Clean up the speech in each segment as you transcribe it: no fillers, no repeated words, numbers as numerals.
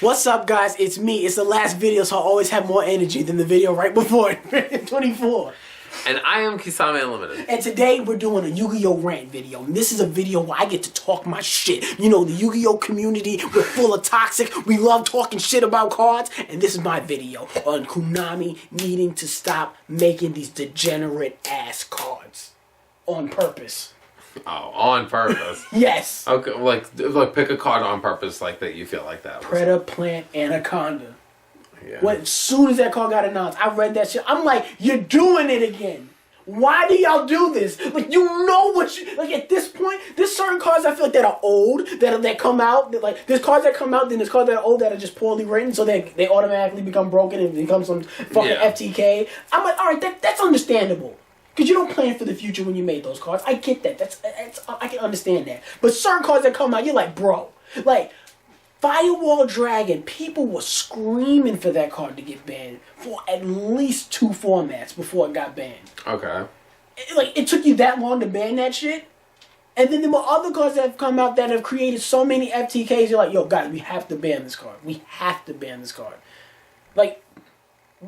What's up, guys? It's me. It's the last video, so I always have more energy than the video right before it. 24. And I am Kisame Unlimited. And today we're doing a Yu-Gi-Oh rant video. And this is a video where I get to talk my shit. You know, the Yu-Gi-Oh community, we're full of toxic. We love talking shit about cards. And this is my video on Konami needing to stop making these degenerate ass cards. On purpose. Oh, on purpose? Yes. Okay, like pick a card on purpose like that you feel like that. Predator Plant Anaconda. Yeah. When, as soon as that card got announced, I read that shit. I'm like, you're doing it again. Why do y'all do this? Like, you know what you... Like, at this point, there's certain cards I feel like that are old, that come out. That, like, there's cards that come out, then there's cards that are old that are just poorly written, so they automatically become broken and become some fucking FTK. I'm like, all right, that's understandable. Because you don't plan for the future when you made those cards. I get that. That's I can understand that. But certain cards that come out, you're like, bro. Like, Firewall Dragon, people were screaming for that card to get banned for at least 2 formats before it got banned. Okay. It took you that long to ban that shit? And then there were other cards that have come out that have created so many FTKs, you're like, yo, guys, we have to ban this card. We have to ban this card. Like...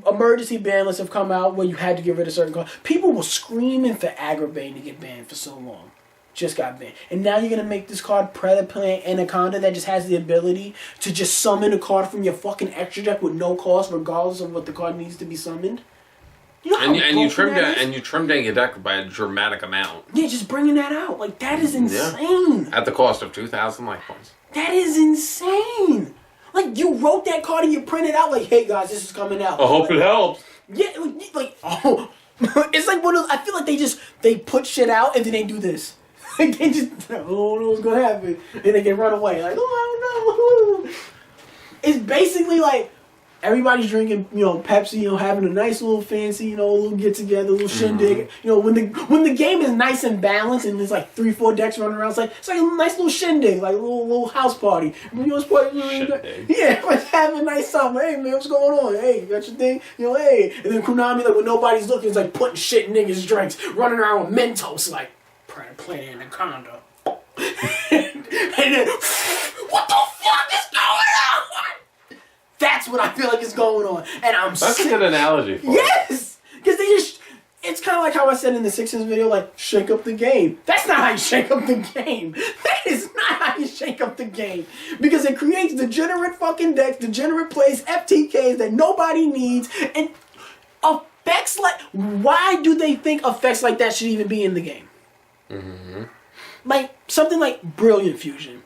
Emergency ban lists have come out where you had to get rid of certain cards. People were screaming for Aggravating to get banned for so long. Just got banned. And now you're going to make this card Predator Plant Anaconda that just has the ability to just summon a card from your fucking extra deck with no cost regardless of what the card needs to be summoned. You know and you trimmed down your deck by a dramatic amount. Yeah, just bringing that out. Like, that is insane. Yeah. At the cost of 2,000 life points. That is insane. Like, you wrote that card and you printed out like, hey guys, this is coming out. I hope it helps. Yeah, like, oh. It's like one of those, I feel like they put shit out and then they do this. Like, they just, I don't know what's gonna happen. And they can run away. Like, oh, I don't know. It's basically like, everybody's drinking, Pepsi, having a nice little fancy, little get together, little shindig. When the game is nice and balanced and there's like 3-4 decks running around, it's like a nice little shindig, like a little house party. Yeah, like having a nice time. Like, hey man, what's going on? Hey, you got your thing? Hey. And then Konami, like when nobody's looking, it's like putting shit in niggas' drinks, running around with Mentos, like playing Anaconda. And then, what the fuck is going on? That's what I feel like is going on. And I'm That's a good analogy for it. Yes! Because it's kind of like how I said in the Sixers video, like, shake up the game. That's not how you shake up the game. That is not how you shake up the game. Because it creates degenerate fucking decks, degenerate plays, FTKs that nobody needs, and effects like... Why do they think effects like that should even be in the game? Mm-hmm. Like, something like Brilliant Fusion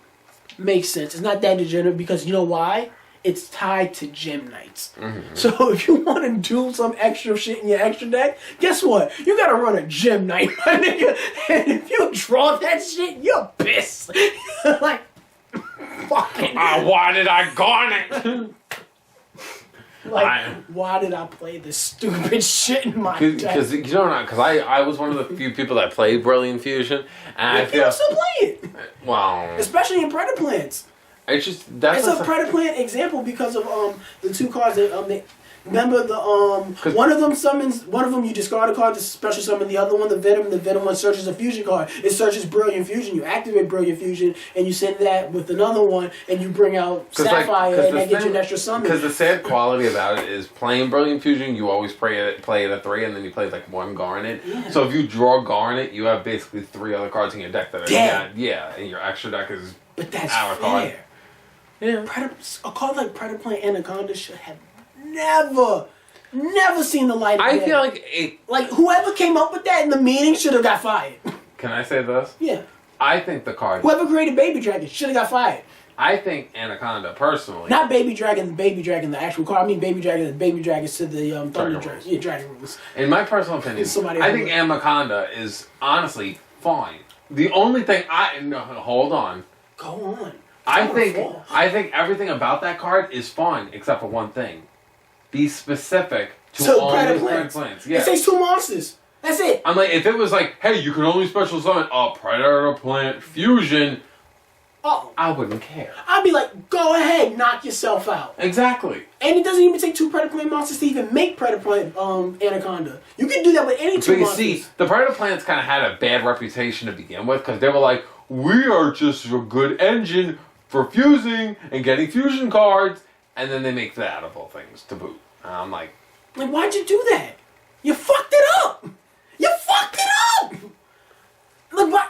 makes sense. It's not that degenerate because you know why? It's tied to gym nights. Mm-hmm. So if you want to do some extra shit in your extra deck, guess what? You gotta run a gym night, my nigga. And if you draw that shit, you're pissed. Like, fucking... why did I garnet? Like, why did I play this stupid shit in my deck? Because I was one of the few people that played Brilliant Fusion. And I people still play it. Well... Especially in Predator Plants. It's just it's a Predator Plant example because of the 2 cards that remember the one of them you discard a card to special summon, the other one the Venom one searches a fusion card. It searches Brilliant Fusion, you activate Brilliant Fusion and you send that with another one and you bring out Sapphire and that gets you an extra summon. Because the sad quality about it is playing Brilliant Fusion, you always play it at 3 and then you play like 1 Garnet. Yeah. So if you draw Garnet, you have basically 3 other cards in your deck that are dead. Yeah, and your extra deck is but that's our fair. Card. Yeah. A card like Predator Plant Anaconda should have never seen the light of day. I feel like whoever came up with that in the meeting should have got fired. Can I say this? Yeah. I think the card... Whoever created Baby Dragon should have got fired. I think Anaconda, personally... Not Baby Dragon, the actual card. I mean Baby Dragons to the Thunder Dragons. Yeah, Dragon Rules. In my personal opinion, I think Anaconda is honestly fine. The only thing hold on. Go on. I think everything about that card is fine, except for one thing. Be specific to all Predator Plants. Yeah. It takes 2 monsters. That's it. I'm like, if it was like, hey, you can only special summon a Predator Plant Fusion, I wouldn't care. I'd be like, go ahead, knock yourself out. Exactly. And it doesn't even take 2 Predator Plant monsters to even make Predator Plant Anaconda. You can do that with any 2 monsters. See, the Predator Plants kind of had a bad reputation to begin with because they were like, we are just a good engine for fusing and getting fusion cards. and then they make that of all things to boot. And I'm like, why'd you do that? You fucked it up. You fucked it up. Like, why?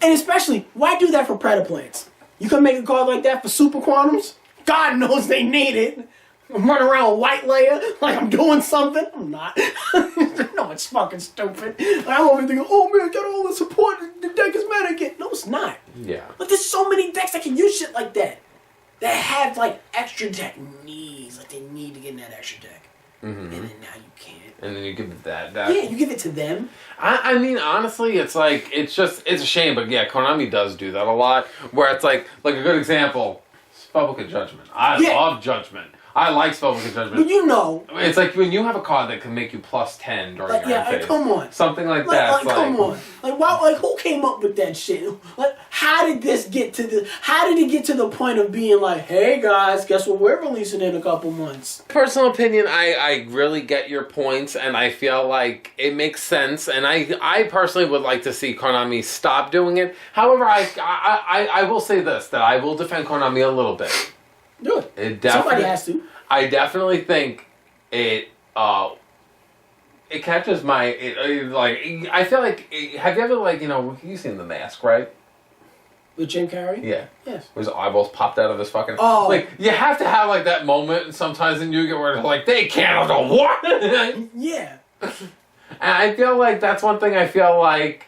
And especially, why do that for Predaplants? You can make a card like that for Super Quantums? God knows they need it. I'm running around with white layer like I'm doing something. I'm not. No, it's fucking stupid. I'm over thinking, oh man, got all the support. The deck is mad again. No, it's not. yeah. But there's so many decks that can use shit like that. That have like extra deck needs. Like they need to get in that extra deck. Mm-hmm. And then now you can't. And then you give it that. Yeah, you give it to them. I mean, honestly, it's like, it's a shame, but yeah, Konami does do that a lot. Where it's like a good example, Spellbook of Judgment. I love Judgment. I like Spellbook of Judgment. But you know. It's like when you have a card that can make you plus 10 during your end phase. Come on. Something like that. Come on. Why, who came up with that shit? Like, how did it get to the point of being like, hey guys, guess what we're releasing in a couple months? Personal opinion, I really get your points, and I feel like it makes sense, and I personally would like to see Konami stop doing it. However, I will say this, that I will defend Konami a little bit. Do it. Somebody has to. I definitely think it catches my I feel like have you ever you've seen The Mask, right? With Jim Carrey? Yeah. Yes. Where his eyeballs popped out of his fucking... Oh. Like, you have to have, like, that moment sometimes in Yu-Gi-Oh! Where it's like, they can't have the what? Yeah. And I feel like that's one thing I feel like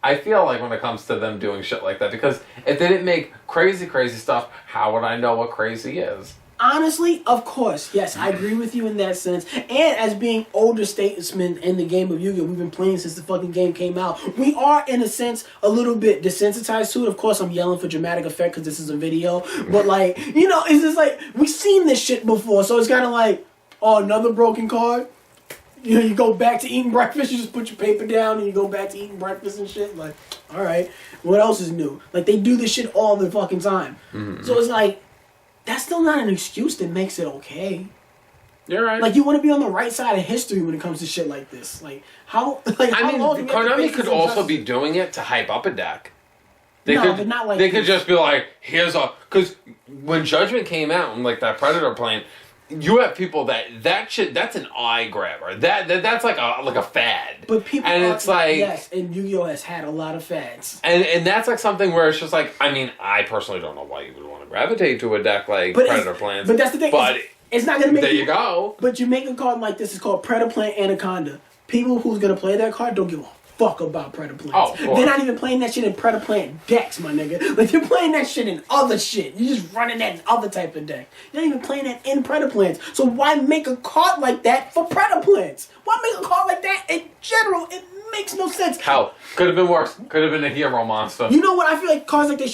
when it comes to them doing shit like that. Because if they didn't make crazy stuff, how would I know what crazy is? Honestly, of course, yes, I agree with you in that sense. And as being older statesmen in the game of Yu-Gi-Oh! We've been playing since the fucking game came out. We are, in a sense, a little bit desensitized to it. Of course, I'm yelling for dramatic effect because this is a video. But, like, it's just like, we've seen this shit before. So it's kind of like, oh, another broken card? You go back to eating breakfast, you just put your paper down and you go back to eating breakfast and shit. Like, alright, what else is new? Like, they do this shit all the fucking time. Mm-hmm. So it's like, that's still not an excuse that makes it okay. You're right. Like, you want to be on the right side of history when it comes to shit like this. Like, how long Konami could also be doing it to hype up a deck. But not like they could just be like, here's a... Because when Judgment came out, and like that Predator plane, you have people that shit, that's an eye grabber. That's like a fad. But people and it's like... Yes, and Yu-Gi-Oh! Has had a lot of fads. And that's like something where it's just like, I mean, I personally don't know why you would want to gravitate to a deck like Predator Plans. But that's the thing. But it's not going to make there you go. But you make a card like this, it's called Predator Plant Anaconda. People who's going to play that card don't give a fuck about Predator Plants. Oh, they're not even playing that shit in Predator Plant decks, my nigga. Like, you're playing that shit in other shit. You're just running that in other type of deck. You're not even playing that in Predator Plants. So why make a card like that for Predator Plants? Why make a card like that in general? It makes no sense. Hell, could have been worse. Could have been a hero monster. You know what? I feel like cards like they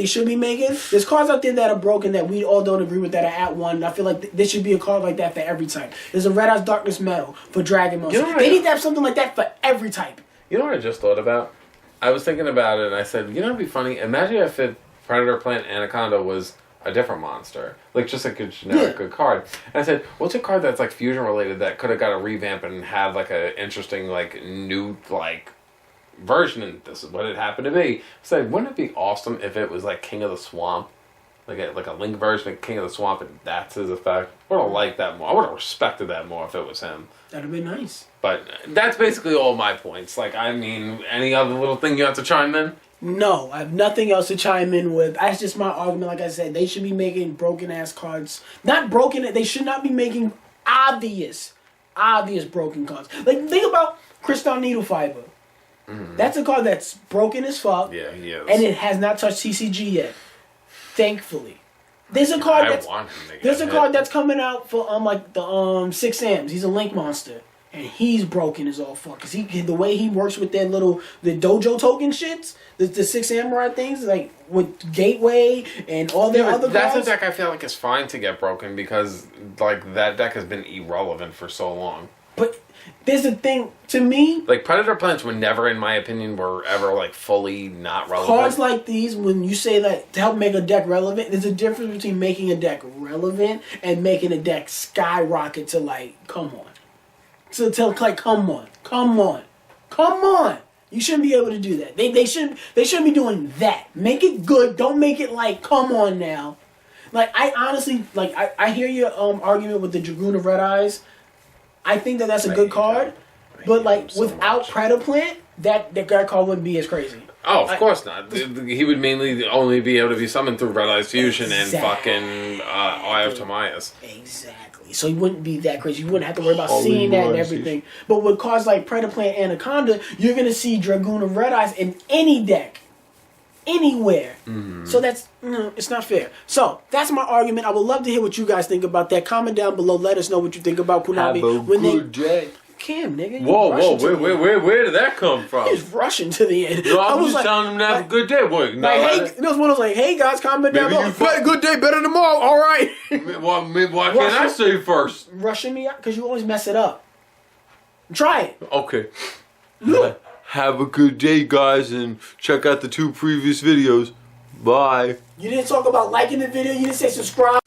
should be making. There's cards out there that are broken that we all don't agree with that are at one. I feel like there should be a card like that for every type. There's a Red Eyes Darkness Metal for Dragon Monster. They need to have something like that for every type. You know what I just thought about? I was thinking about it and I said, you know what'd be funny? Imagine if Predator Plant Anaconda was a different monster. Like just like a generic good card. And I said, what's a card that's like fusion related that could have got a revamp and had like a interesting like new like version, and this is what it happened to be. I said, wouldn't it be awesome if it was like King of the Swamp? Like a Link version of King of the Swamp, and that's his effect. I would have liked that more. I would have respected that more if it was him. That'd be nice. But that's basically all my points. Like, I mean, any other little thing you have to chime in? No, I have nothing else to chime in with. That's just my argument. Like I said, they should be making broken-ass cards. Not broken, they should not be making obvious broken cards. Like, think about Crystal Needle Fiber. Mm-hmm. That's a card that's broken as fuck. Yeah, he is. And it has not touched TCG yet. Thankfully. There's a card that's coming out for like the 6 Ams. He's a Link monster. And he's broken as all fuck. Cause the way he works with that the dojo token shits, the 6 Samurai things, like with Gateway and all their other that's cards. a deck I feel like is fine to get broken because like that deck has been irrelevant for so long. But there's a thing, to me... Like, Predator Plants were never, in my opinion, were ever, like, fully not relevant. Cards like these, when you say that to help make a deck relevant, there's a difference between making a deck relevant and making a deck skyrocket to, like, come on. Like, come on. You shouldn't be able to do that. They shouldn't be doing that. Make it good. Don't make it like, come on now. Like, I honestly, like, I hear your argument with the Dragoon of Red Eyes. I think that's a good card. But, like, without Predaplant, that card wouldn't be as crazy. Oh, of course not. He would mainly only be able to be summoned through Red Eyes Fusion and fucking Eye of Timaeus. Exactly. So he wouldn't be that crazy. You wouldn't have to worry about seeing that and everything. But with cards like Predaplant Anaconda, you're going to see Dragoon of Red Eyes in any deck. Anywhere. Mm-hmm. So that's, it's not fair. So that's my argument. I would love to hear what you guys think about that. Comment down below. Let us know what you think about Konami. Have a good day. Cam, nigga. Whoa, where did that come from? He's rushing to the end. No, I was just telling him to have a good day, boy. No, like, hey, it was one of those like, hey guys, comment down below. Had a good day, better than tomorrow. All right. Why can't I say first? Rushing me out because you always mess it up. Try it. Okay. Have a good day, guys, and check out the 2 previous videos. Bye. You didn't talk about liking the video. You didn't say subscribe.